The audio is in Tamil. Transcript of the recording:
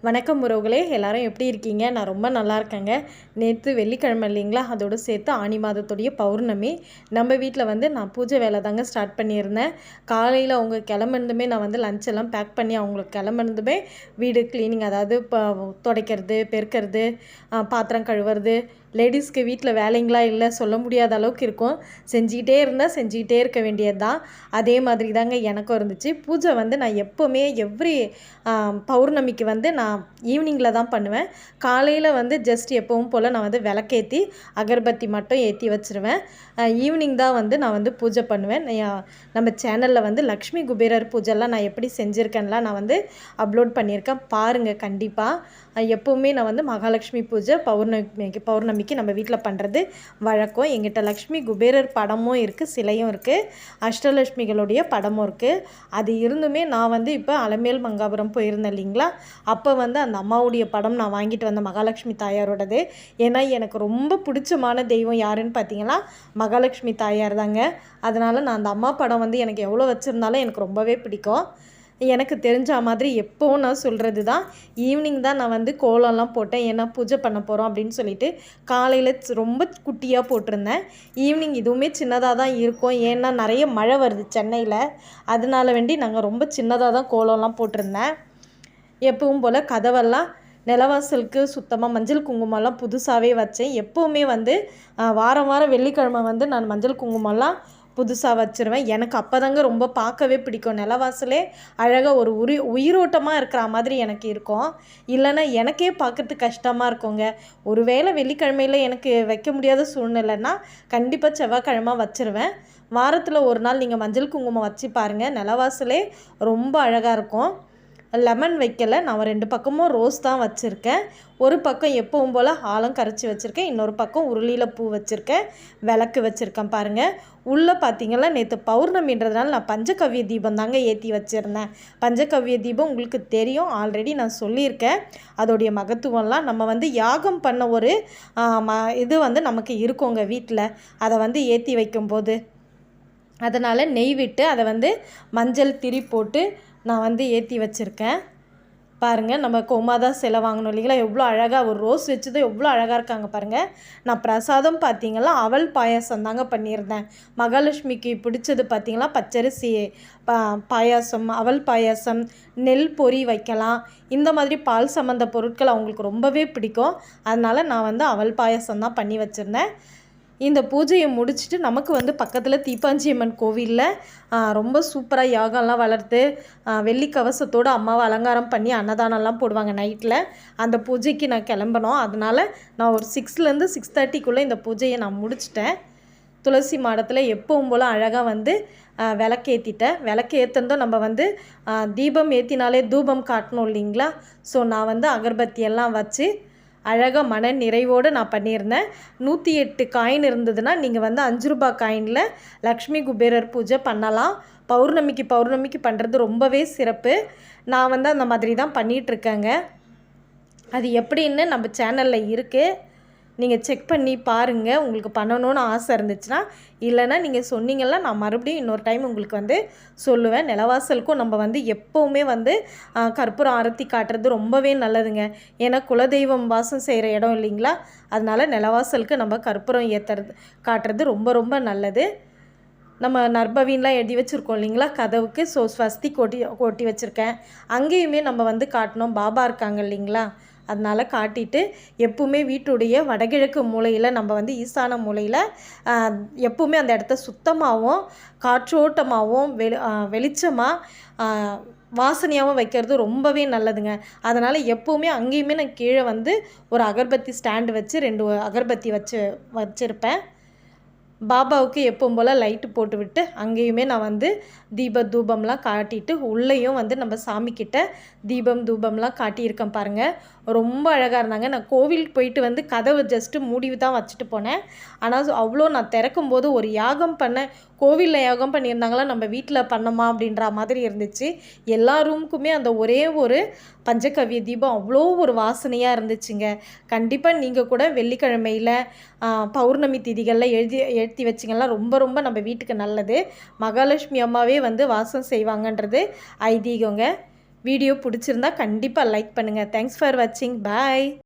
வணக்கம் உறவுகளே, எல்லாரும் எப்படி இருக்கீங்க? நான் ரொம்ப நல்லா இருக்கேங்க. நேற்று வெள்ளிக்கிழமை இல்லைங்களா, அதோடு சேர்த்து ஆனி மாதத்துடைய பௌர்ணமி. நம்ம வீட்டில் நான் பூஜை வேலை தாங்க ஸ்டார்ட் பண்ணியிருந்தேன். காலையில் அவங்க கிளம்புனதுமே நான் லஞ்ச் எல்லாம் பேக் பண்ணி அவங்களுக்கு கிளம்புனதுமே வீடு க்ளீனிங், அதாவது இப்போ துடைக்கிறது, பெருக்கிறது, பாத்திரம் கழுவுறது, லேடிஸ்க்கு வீட்டில் வேலைங்களா இல்லை சொல்ல முடியாத அளவுக்கு இருக்கும். செஞ்சுக்கிட்டே இருக்க வேண்டியது தான். அதே மாதிரி தாங்க எனக்கும் இருந்துச்சு. பூஜை நான் எப்போவுமே பௌர்ணமிக்கு நான் ஈவினிங்கில் தான் பண்ணுவேன். காலையில் ஜஸ்ட் எப்பவும் போல் நான் விளக்கேற்றி அகர்பத்தி மட்டும் ஏற்றி வச்சுருவேன். ஈவினிங் தான் நான் பூஜை பண்ணுவேன். நம்ம சேனலில் லக்ஷ்மி குபேரர் பூஜைலாம் நான் எப்படி செஞ்சுருக்கேன்லாம் நான் அப்லோட் பண்ணியிருக்கேன். பாருங்கள் கண்டிப்பாக. எப்போவுமே நான் மகாலட்சுமி பூஜை பௌர்ணமிக்கு நம்ம வீட்டில் பண்ணுறது வழக்கம். எங்கிட்ட லக்ஷ்மி குபேரர் படமும் இருக்குது, சிலையும் இருக்குது, அஷ்டலட்சுமிகளுடைய படமும் இருக்குது. அது இருந்துமே நான் இப்போ அலமேல் மங்காபுரம் போயிருந்தேன் இல்லைங்களா, அப்போ அந்த அம்மாவுடைய படம் நான் வாங்கிட்டு வந்தேன், மகாலட்சுமி தாயாரோடது. ஏன்னா எனக்கு ரொம்ப பிடிச்சமான தெய்வம் யாருன்னு பார்த்தீங்கன்னா மகாலட்சுமி தாயார் தாங்க. அதனால் நான் அந்த அம்மா படம் எனக்கு எவ்வளோ வச்சுருந்தாலும் எனக்கு ரொம்பவே பிடிக்கும். எனக்கு தெரிஞ்ச மாதிரி எப்போவும் நான் சொல்கிறது தான், ஈவினிங் தான் நான் கோலம்லாம் போட்டேன். ஏன்னா பூஜை பண்ண போகிறோம் அப்படின்னு சொல்லிட்டு காலையில் ரொம்ப குட்டியாக போட்டிருந்தேன். ஈவினிங் இதுவுமே சின்னதாக தான் இருக்கும். ஏன்னா நிறைய மழை வருது சென்னையில், அதனால வேண்டி நாங்கள் ரொம்ப சின்னதாக தான் கோலம்லாம் போட்டிருந்தேன். எப்பவும் போல் கதவெல்லாம் நிலவாசலுக்கு சுத்தமாக மஞ்சள் குங்குமம்லாம் புதுசாகவே வச்சேன். எப்போவுமே வாரம் வாரம் வெள்ளிக்கிழமை நான் மஞ்சள் குங்குமம்லாம் புதுசாக வச்சுருவேன். எனக்கு அப்போ தாங்க ரொம்ப பார்க்கவே பிடிக்கும். நிலவாசலே அழகாக ஒரு உயிரோட்டமாக இருக்கிற மாதிரி எனக்கு இருக்கும். இல்லைன்னா எனக்கே பார்க்குறதுக்கு கஷ்டமாக இருக்குங்க. ஒருவேளை வெள்ளிக்கிழமையில் எனக்கு வைக்க முடியாத சூழ்நிலைன்னா கண்டிப்பாக செவ்வாய்க்கிழமை வச்சுருவேன். வாரத்தில் ஒரு நாள் நீங்கள் மஞ்சள் குங்குமம் வச்சு பாருங்கள், நிலவாசலே ரொம்ப அழகாக இருக்கும். லெமன் வைக்கலை, நான் 2 பக்கமும் ரோஸ் தான் வச்சுருக்கேன். ஒரு பக்கம் எப்பவும் போல் ஆலம் கரைச்சி வச்சுருக்கேன், இன்னொரு பக்கம் உருளியில் பூ வச்சுருக்கேன், விளக்கு வச்சுருக்கேன். பாருங்கள், உள்ளே பார்த்தீங்கன்னா நேற்று பௌர்ணமின்றதுனால நான் பஞ்சகவ்ய தீபம் தாங்க ஏற்றி வச்சுருந்தேன். பஞ்சகவ்ய தீபம் உங்களுக்கு தெரியும், ஆல்ரெடி நான் சொல்லியிருக்கேன். அதோடைய மகத்துவம்லாம் நம்ம யாகம் பண்ண ஒரு இது நமக்கு இருக்குங்க வீட்டில், அதை ஏற்றி வைக்கும்போது. அதனால் நெய் விட்டு அதை மஞ்சள் திரி போட்டு நான் ஏற்றி வச்சுருக்கேன். பாருங்கள், நம்ம கோமாதா சிலை வாங்கணும் இல்லைங்களா, எவ்வளோ அழகாக ஒரு ரோஸ் வச்சதும் எவ்வளோ அழகாக இருக்காங்க பாருங்கள். நான் பிரசாதம் பார்த்திங்களா அவல் பாயாசம் தாங்க பண்ணியிருந்தேன். மகாலட்சுமிக்கு பிடிச்சது பார்த்திங்களா பச்சரிசி பாயாசம், அவல் பாயாசம், நெல் பொரி வைக்கலாம். இந்த மாதிரி பால் சம்மந்த பொருட்கள் அவங்களுக்கு ரொம்பவே பிடிக்கும். அதனால் நான் அவல் பாயாசம் தான் பண்ணி வச்சுருந்தேன். இந்த பூஜையை முடிச்சுட்டு நமக்கு பக்கத்தில் தீப்பாஞ்சியம்மன் கோவிலில் ரொம்ப சூப்பராக யாகம்லாம் வளர்த்து வெள்ளி கவசத்தோடு அம்மாவை அலங்காரம் பண்ணி அன்னதானம்லாம் போடுவாங்க நைட்டில். அந்த பூஜைக்கு நான் கிளம்பணும். அதனால் நான் ஒரு 6லேருந்து 6:30க்குள்ளே இந்த பூஜையை நான் முடிச்சிட்டேன். துளசி மாடத்தில் எப்பவும் போல் அழகாக விளக்கேற்றிட்டேன். விளக்கு ஏற்றுனதும் நம்ம தீபம் ஏற்றினாலே தூபம் காட்டணும் இல்லைங்களா. ஸோ நான் அகர்பத்தியெல்லாம் வச்சு அழகாக மன நிறைவோடு நான் பண்ணியிருந்தேன். 108 காயின் இருந்ததுன்னா நீங்கள் 5 ரூபாய் காயினில் லக்ஷ்மி குபேரர் பூஜை பண்ணலாம். பௌர்ணமிக்கு பண்ணுறது ரொம்பவே சிறப்பு. நான் அந்த மாதிரி தான் பண்ணிகிட்ருக்கேங்க. அது எப்படின்னு நம்ம சேனலில் இருக்குது, நீங்கள் செக் பண்ணி பாருங்கள். உங்களுக்கு பண்ணணுன்னு ஆசை இருந்துச்சுன்னா, இல்லைன்னா நீங்கள் சொன்னீங்கன்னா நான் மறுபடியும் இன்னொரு டைம் உங்களுக்கு சொல்லுவேன். நிலவாசலுக்கும் நம்ம எப்போவுமே கற்பூரம் ஆரத்தி காட்டுறது ரொம்பவே நல்லதுங்க. ஏன்னா குலதெய்வம் வாசம் செய்கிற இடம் இல்லைங்களா, அதனால் நிலவாசலுக்கு நம்ம கற்பூரம் காட்டுறது ரொம்ப ரொம்ப நல்லது. நம்ம நர்பவீன்லாம் எழுதி வச்சுருக்கோம் இல்லைங்களா கதவுக்கு, ஸோ ஸ்வஸ்தி கொட்டி வச்சுருக்கேன். அங்கேயுமே நம்ம காட்டணும், பாபா இருக்காங்க இல்லைங்களா, அதனால் காட்டிட்டு எப்பவுமே வீட்டுடைய வடகிழக்கு மூலையில் நம்ம ஈசான மூலையில் எப்பவுமே அந்த இடத்த சுத்தமாகவும் காற்றோட்டமாகவும் வெளிச்சமாக வாசனையாகவும் வைக்கிறது ரொம்பவே நல்லதுங்க. அதனால் எப்போவுமே அங்கேயுமே நான் கீழே ஒரு அகர்பத்தி ஸ்டாண்டு வச்சு 2 அகர்பத்தி வச்சுருப்பேன். பாபாவுக்கு எப்பவும் போல் லைட்டு போட்டு விட்டு அங்கேயுமே நான் தூபம்லாம் காட்டிட்டு உள்ளேயும் நம்ம சாமிக்கிட்ட தூபம்லாம் காட்டியிருக்கேன் பாருங்கள். ரொம்ப அழகாக இருந்தாங்க. நான் கோவிலுக்கு போயிட்டு கதவை ஜஸ்ட்டு மூடி தான் வச்சுட்டு போனேன். ஆனால் அவ்வளோ நான் திறக்கும்போது ஒரு யாகம் பண்ண கோவிலில் யாகம் பண்ணியிருந்தாங்களா, நம்ம வீட்டில் பண்ணோமா அப்படின்ற மாதிரி இருந்துச்சு. எல்லா ரூமுக்குமே அந்த ஒரே ஒரு பஞ்சகவ்ய தீபம் அவ்வளோ ஒரு வாசனையாக இருந்துச்சுங்க. கண்டிப்பாக நீங்கள் கூட வெள்ளிக்கிழமையில் பௌர்ணமி திதிகளில் ஏற்றி வச்சிங்கன்னா ரொம்ப ரொம்ப நம்ம வீட்டுக்கு நல்லது. மகாலட்சுமி அம்மாவே வாசம் செய்வாங்கன்றது ஐதீகங்க. வீடியோ பிடிச்சிருந்தா கண்டிப்பாக லைக் பண்ணுங்கள். தேங்க்ஸ் ஃபார் வாட்சிங். பாய்.